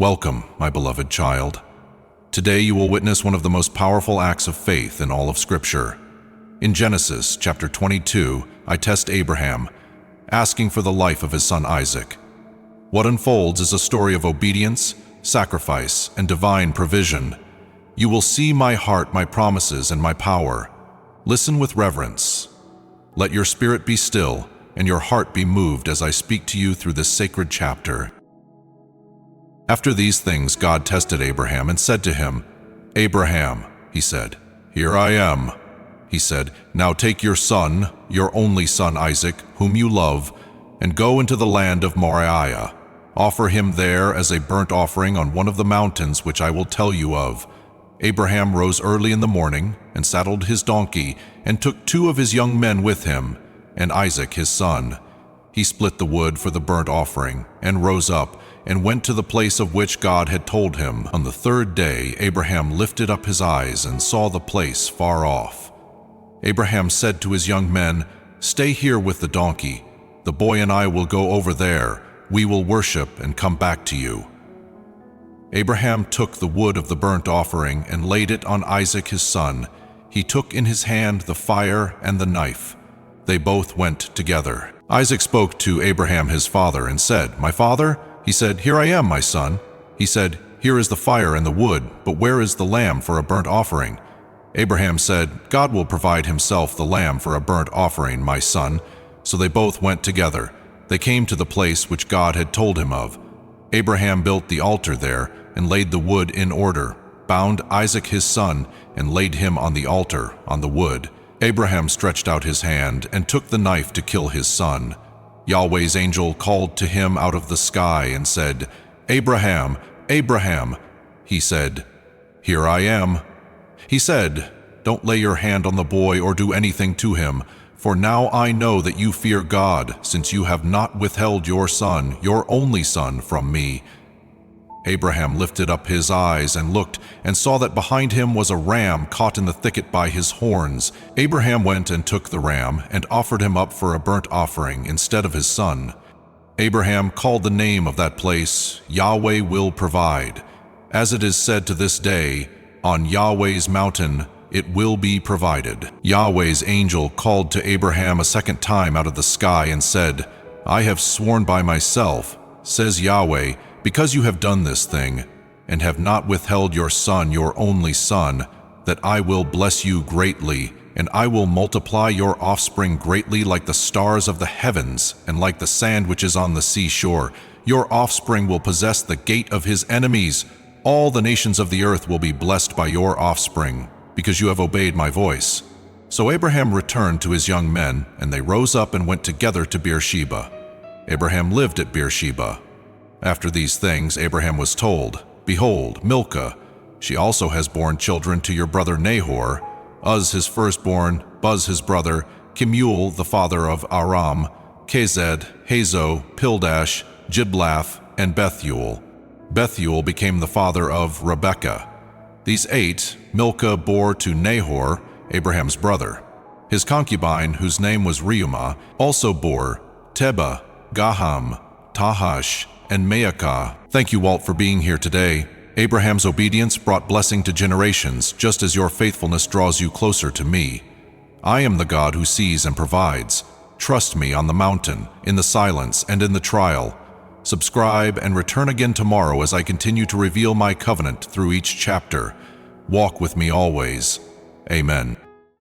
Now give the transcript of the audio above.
Welcome, my beloved child. Today you will witness one of the most powerful acts of faith in all of Scripture. In Genesis chapter 22, I test Abraham, asking for the life of his son Isaac. What unfolds is a story of obedience, sacrifice, and divine provision. You will see my heart, my promises, and my power. Listen with reverence. Let your spirit be still and your heart be moved as I speak to you through this sacred chapter. After these things, God tested Abraham and said to him, "Abraham," he said. "Here I am." He said, "Now take your son, your only son Isaac, whom you love, and go into the land of Moriah. Offer him there as a burnt offering on one of the mountains which I will tell you of." Abraham rose early in the morning and saddled his donkey and took 2 of his young men with him, and Isaac his son. He split the wood for the burnt offering and rose up and went to the place of which God had told him. On the 3rd day, Abraham lifted up his eyes and saw the place far off. Abraham said to his young men, "Stay here with the donkey. The boy and I will go over there. We will worship and come back to you." Abraham took the wood of the burnt offering and laid it on Isaac his son. He took in his hand the fire and the knife. They both went together. Isaac spoke to Abraham his father and said, "My father?" He said, "Here I am, my son." He said, "Here is the fire and the wood, but where is the lamb for a burnt offering?" Abraham said, "God will provide himself the lamb for a burnt offering, my son." So they both went together. They came to the place which God had told him of. Abraham built the altar there and laid the wood in order, bound Isaac his son, and laid him on the altar, on the wood. Abraham stretched out his hand and took the knife to kill his son. Yahweh's angel called to him out of the sky and said, "Abraham, Abraham." He said, "Here I am." He said, "Don't lay your hand on the boy or do anything to him, for now I know that you fear God, since you have not withheld your son, your only son, from me." Abraham lifted up his eyes and looked, and saw that behind him was a ram caught in the thicket by his horns. Abraham went and took the ram and offered him up for a burnt offering instead of his son. Abraham called the name of that place, "Yahweh will provide." As it is said to this day, "On Yahweh's mountain it will be provided." Yahweh's angel called to Abraham a second time out of the sky and said, "I have sworn by myself, says Yahweh, because you have done this thing, and have not withheld your son, your only son, that I will bless you greatly, and I will multiply your offspring greatly like the stars of the heavens, and like the sand which is on the seashore. Your offspring will possess the gate of his enemies. All the nations of the earth will be blessed by your offspring, because you have obeyed my voice." So Abraham returned to his young men, and they rose up and went together to Beersheba. Abraham lived at Beersheba. After these things, Abraham was told, "Behold, Milcah, she also has borne children to your brother Nahor, Uz his firstborn, Buz his brother, Kemuel the father of Aram, Kezed, Hazo, Pildash, Jidlath, and Bethuel. Bethuel became the father of Rebekah. These 8 Milcah bore to Nahor, Abraham's brother. His concubine, whose name was Reumah, also bore Tebah, Gaham, Tahash, and Maacah. Thank you, Walt, for being here today. Abraham's obedience brought blessing to generations, just as your faithfulness draws you closer to me. I am the God who sees and provides. Trust me on the mountain, in the silence, and in the trial. Subscribe and return again tomorrow as I continue to reveal my covenant through each chapter. Walk with me always. Amen.